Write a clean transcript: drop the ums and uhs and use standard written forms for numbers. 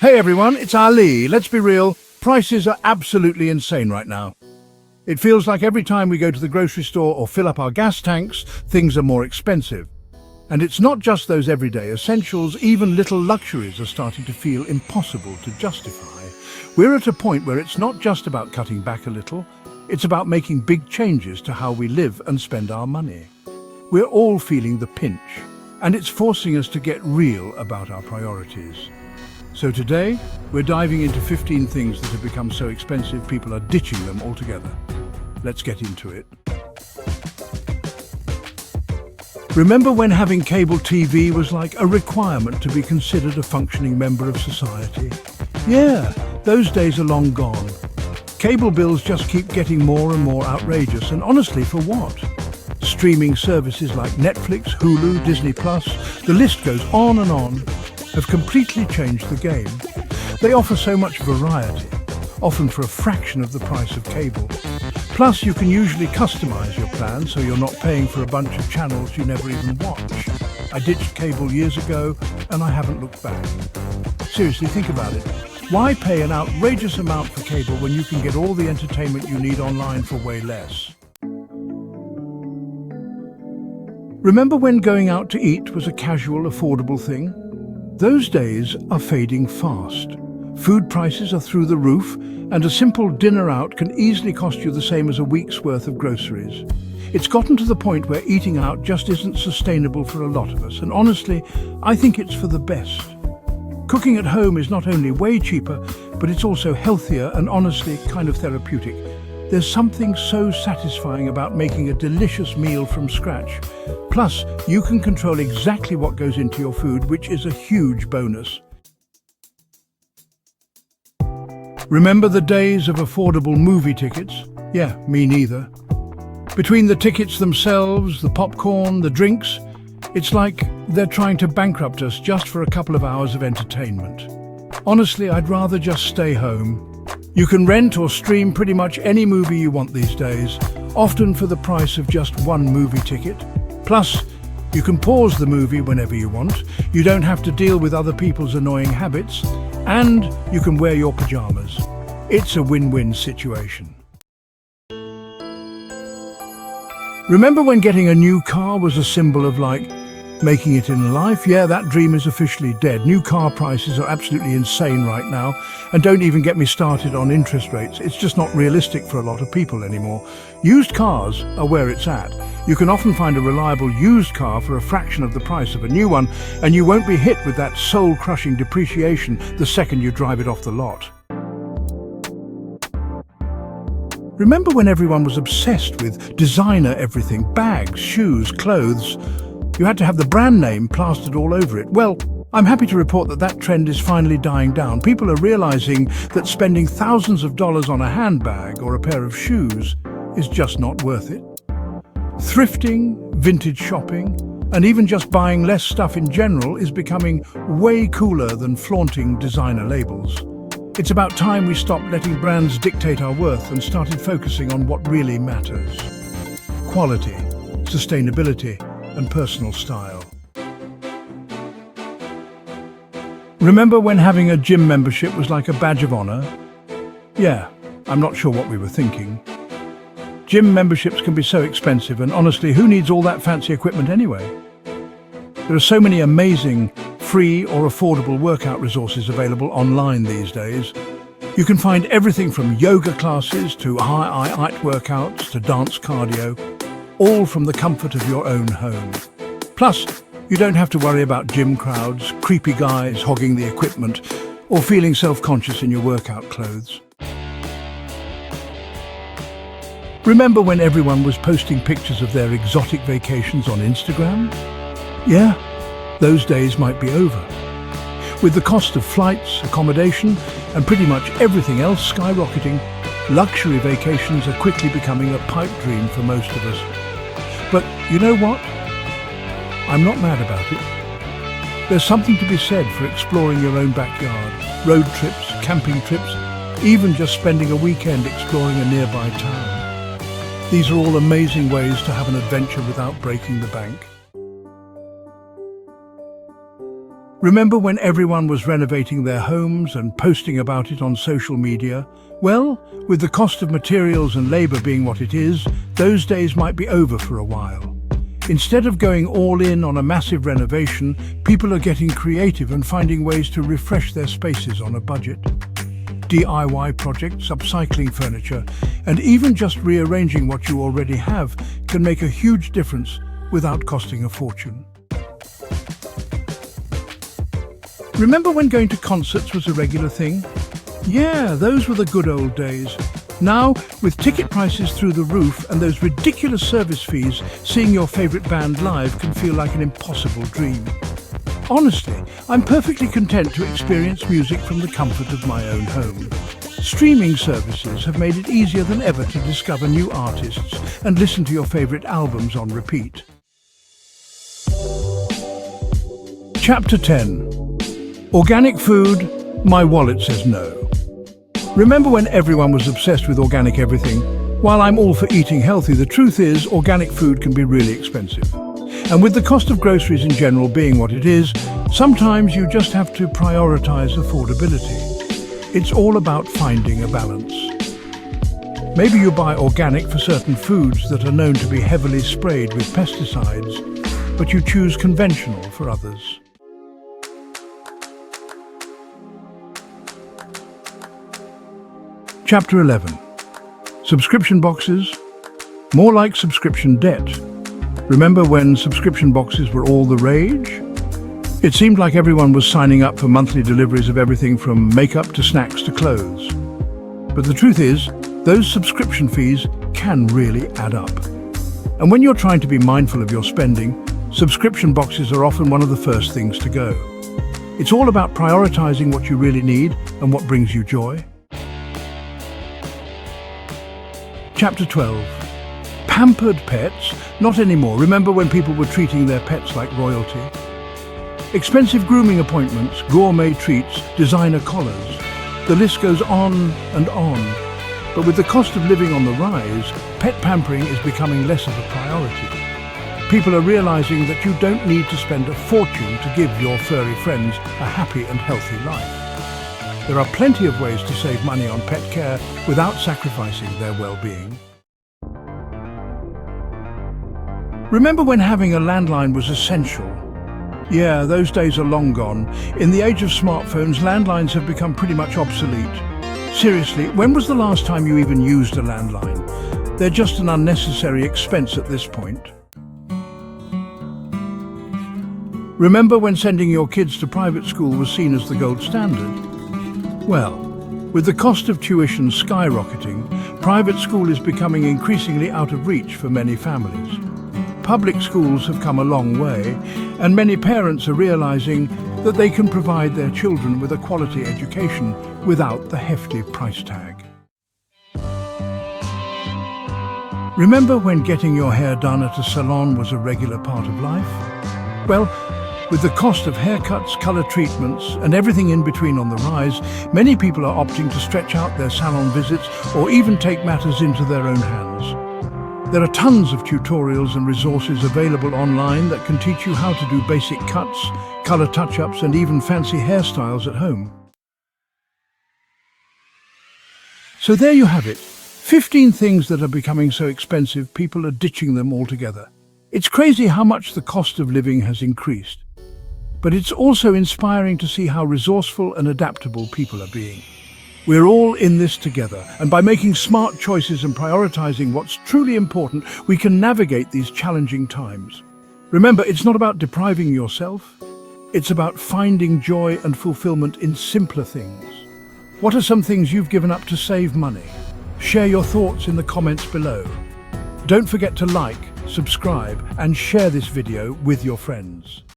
Hey everyone, it's Ali. Let's be real, prices are absolutely insane right now. It feels like every time we go to the grocery store or fill up our gas tanks, things are more expensive. And it's not just those everyday essentials, even little luxuries are starting to feel impossible to justify. We're at a point where it's not just about cutting back a little, it's about making big changes to how we live and spend our money. We're all feeling the pinch, and it's forcing us to get real about our priorities. So today, we're diving into 15 things that have become so expensive people are ditching them altogether. Let's get into it. Remember when having cable TV was like a requirement to be considered a functioning member of society? Yeah, those days are long gone. Cable bills just keep getting more and more outrageous, and honestly, for what? Streaming services like Netflix, Hulu, Disney+, the list goes on and on, have completely changed the game. They offer so much variety, often for a fraction of the price of cable. Plus, you can usually customize your plan so you're not paying for a bunch of channels you never even watch. I ditched cable years ago and I haven't looked back. Seriously, think about it. Why pay an outrageous amount for cable when you can get all the entertainment you need online for way less? Remember when going out to eat was a casual, affordable thing? Those days are fading fast. Food prices are through the roof, and a simple dinner out can easily cost you the same as a week's worth of groceries. It's gotten to the point where eating out just isn't sustainable for a lot of us, and honestly, I think it's for the best. Cooking at home is not only way cheaper, but it's also healthier and honestly kind of therapeutic. There's something so satisfying about making a delicious meal from scratch. Plus, you can control exactly what goes into your food, which is a huge bonus. Remember the days of affordable movie tickets? Yeah, me neither. Between the tickets themselves, the popcorn, the drinks, it's like they're trying to bankrupt us just for a couple of hours of entertainment. Honestly, I'd rather just stay home. You can rent or stream pretty much any movie you want these days, often for the price of just one movie ticket. Plus, you can pause the movie whenever you want, you don't have to deal with other people's annoying habits, and you can wear your pajamas. It's a win-win situation. Remember when getting a new car was a symbol of making it in life? Yeah, that dream is officially dead. New car prices are absolutely insane right now, and don't even get me started on interest rates. It's just not realistic for a lot of people anymore. Used cars are where it's at. You can often find a reliable used car for a fraction of the price of a new one, and you won't be hit with that soul-crushing depreciation the second you drive it off the lot. Remember when everyone was obsessed with designer everything, bags, shoes, clothes? You had to have the brand name plastered all over it. Well, I'm happy to report that that trend is finally dying down. People are realizing that spending thousands of dollars on a handbag or a pair of shoes is just not worth it. Thrifting, vintage shopping, and even just buying less stuff in general is becoming way cooler than flaunting designer labels. It's about time we stopped letting brands dictate our worth and started focusing on what really matters. Quality, sustainability, and personal style. Remember when having a gym membership was like a badge of honor? Yeah, I'm not sure what we were thinking. Gym memberships can be so expensive, and honestly, who needs all that fancy equipment anyway? There are so many amazing, free or affordable workout resources available online these days. You can find everything from yoga classes to high height workouts to dance cardio, all from the comfort of your own home. Plus, you don't have to worry about gym crowds, creepy guys hogging the equipment, or feeling self-conscious in your workout clothes. Remember when everyone was posting pictures of their exotic vacations on Instagram? Yeah, those days might be over. With the cost of flights, accommodation, and pretty much everything else skyrocketing, luxury vacations are quickly becoming a pipe dream for most of us. But you know what? I'm not mad about it. There's something to be said for exploring your own backyard, road trips, camping trips, even just spending a weekend exploring a nearby town. These are all amazing ways to have an adventure without breaking the bank. Remember when everyone was renovating their homes and posting about it on social media? Well, with the cost of materials and labor being what it is, those days might be over for a while. Instead of going all in on a massive renovation, people are getting creative and finding ways to refresh their spaces on a budget. DIY projects, upcycling furniture, and even just rearranging what you already have can make a huge difference without costing a fortune. Remember when going to concerts was a regular thing? Yeah, those were the good old days. Now, with ticket prices through the roof and those ridiculous service fees, seeing your favorite band live can feel like an impossible dream. Honestly, I'm perfectly content to experience music from the comfort of my own home. Streaming services have made it easier than ever to discover new artists and listen to your favorite albums on repeat. Chapter 10. Organic food, my wallet says no. Remember when everyone was obsessed with organic everything? While I'm all for eating healthy, the truth is organic food can be really expensive. And with the cost of groceries in general being what it is, sometimes you just have to prioritize affordability. It's all about finding a balance. Maybe you buy organic for certain foods that are known to be heavily sprayed with pesticides, but you choose conventional for others. Chapter 11. Subscription boxes? More like subscription debt. Remember when subscription boxes were all the rage? It seemed like everyone was signing up for monthly deliveries of everything from makeup to snacks to clothes. But the truth is, those subscription fees can really add up. And when you're trying to be mindful of your spending, subscription boxes are often one of the first things to go. It's all about prioritizing what you really need and what brings you joy. Chapter 12. Pampered pets? Not anymore. Remember when people were treating their pets like royalty? Expensive grooming appointments, gourmet treats, designer collars. The list goes on and on. But with the cost of living on the rise, pet pampering is becoming less of a priority. People are realizing that you don't need to spend a fortune to give your furry friends a happy and healthy life. There are plenty of ways to save money on pet care without sacrificing their well-being. Remember when having a landline was essential? Yeah, those days are long gone. In the age of smartphones, landlines have become pretty much obsolete. Seriously, when was the last time you even used a landline? They're just an unnecessary expense at this point. Remember when sending your kids to private school was seen as the gold standard? Well, with the cost of tuition skyrocketing, private school is becoming increasingly out of reach for many families. Public schools have come a long way, and many parents are realizing that they can provide their children with a quality education without the hefty price tag. Remember when getting your hair done at a salon was a regular part of life? Well, with the cost of haircuts, color treatments, and everything in between on the rise, many people are opting to stretch out their salon visits or even take matters into their own hands. There are tons of tutorials and resources available online that can teach you how to do basic cuts, color touch-ups, and even fancy hairstyles at home. So there you have it. 15 things that are becoming so expensive, people are ditching them altogether. It's crazy how much the cost of living has increased. But it's also inspiring to see how resourceful and adaptable people are being. We're all in this together, and by making smart choices and prioritizing what's truly important, we can navigate these challenging times. Remember, it's not about depriving yourself. It's about finding joy and fulfillment in simpler things. What are some things you've given up to save money? Share your thoughts in the comments below. Don't forget to like, subscribe, and share this video with your friends.